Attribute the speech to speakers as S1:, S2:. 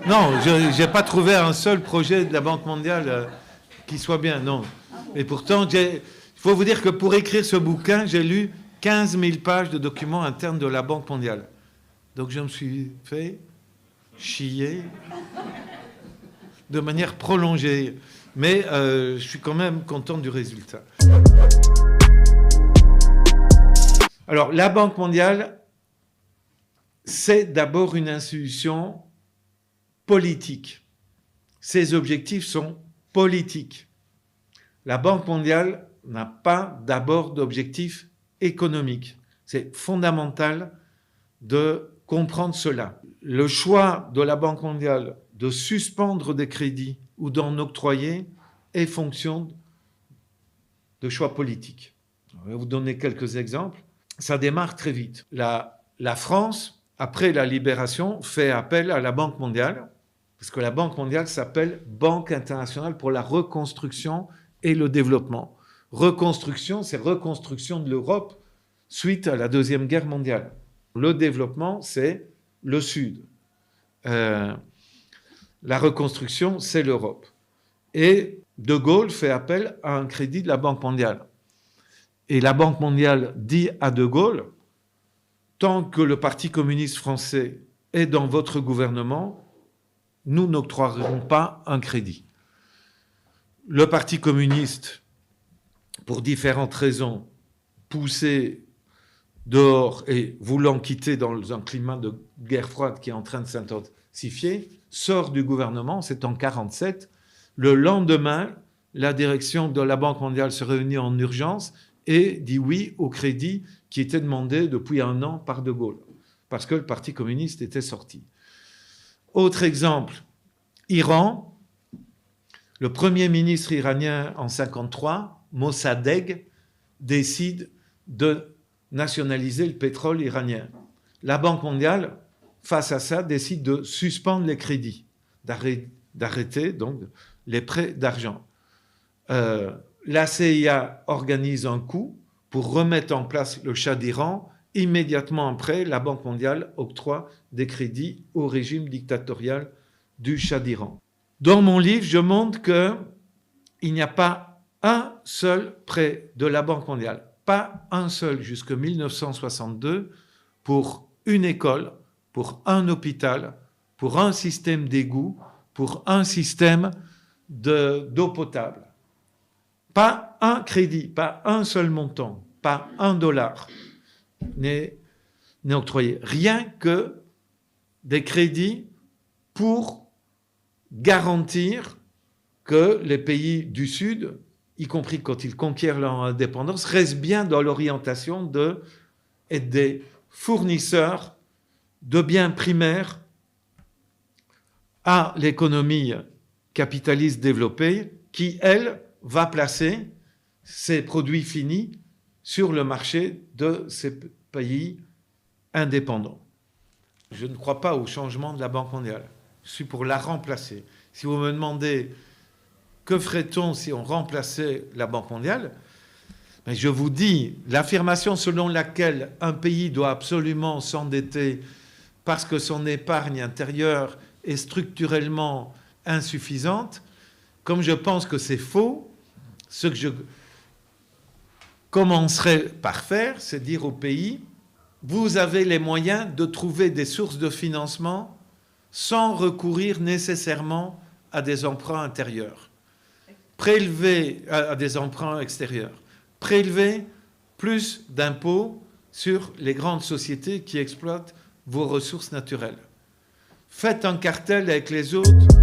S1: Non, je n'ai pas trouvé un seul projet de la Banque mondiale qui soit bien, non. Et pourtant, il faut vous dire que pour écrire ce bouquin, j'ai lu 15 000 pages de documents internes de la Banque mondiale. Donc je me suis fait chier de manière prolongée. Mais je suis quand même content du résultat. Alors, la Banque mondiale, c'est d'abord une institution politique. Ses objectifs sont politiques. La Banque mondiale n'a pas d'abord d'objectif économique. C'est fondamental de comprendre cela. Le choix de la Banque mondiale de suspendre des crédits ou d'en octroyer est fonction de choix politiques. Je vais vous donner quelques exemples. Ça démarre très vite. La France, après la libération, fait appel à la Banque mondiale, parce que la Banque mondiale s'appelle Banque internationale pour la reconstruction et le développement. Reconstruction, c'est reconstruction de l'Europe suite à la Deuxième Guerre mondiale. Le développement, c'est le Sud. La reconstruction, c'est l'Europe. Et De Gaulle fait appel à un crédit de la Banque mondiale. Et la Banque mondiale dit à De Gaulle, tant que le Parti communiste français est dans votre gouvernement, nous n'octroierons pas un crédit. Le Parti communiste, pour différentes raisons, poussé dehors et voulant quitter dans un climat de guerre froide qui est en train de s'intensifier, sort du gouvernement, c'est en 1947. Le lendemain, la direction de la Banque mondiale se réunit en urgence et dit oui au crédit qui était demandé depuis un an par De Gaulle, parce que le Parti communiste était sorti. Autre exemple, Iran, le premier ministre iranien en 1953, Mossadegh, décide de nationaliser le pétrole iranien. La Banque mondiale, face à ça, décide de suspendre les crédits, d'arrêter donc les prêts d'argent. La CIA organise un coup pour remettre en place le Shah d'Iran. Immédiatement après, la Banque mondiale octroie des crédits au régime dictatorial du Shah d'Iran. Dans mon livre, je montre qu'il n'y a pas un seul prêt de la Banque mondiale, pas un seul jusqu'en 1962, pour une école, pour un hôpital, pour un système d'égout, pour un système d'eau potable. Pas un crédit, pas un seul montant, pas $1 n'est octroyé. Rien que des crédits pour garantir que les pays du Sud, y compris quand ils conquièrent leur indépendance, restent bien dans l'orientation d'être des fournisseurs de biens primaires à l'économie capitaliste développée qui, elle, va placer ses produits finis sur le marché de ces pays indépendants. Je ne crois pas au changement de la Banque mondiale. Je suis pour la remplacer. Si vous me demandez que ferait-on si on remplaçait la Banque mondiale, ben je vous dis, l'affirmation selon laquelle un pays doit absolument s'endetter parce que son épargne intérieure est structurellement insuffisante, comme je pense que c'est faux, ce que je commencerai par faire, c'est dire au pays, vous avez les moyens de trouver des sources de financement sans recourir nécessairement à des emprunts intérieurs. Prélever à des emprunts extérieurs. Prélever plus d'impôts sur les grandes sociétés qui exploitent vos ressources naturelles. Faites un cartel avec les autres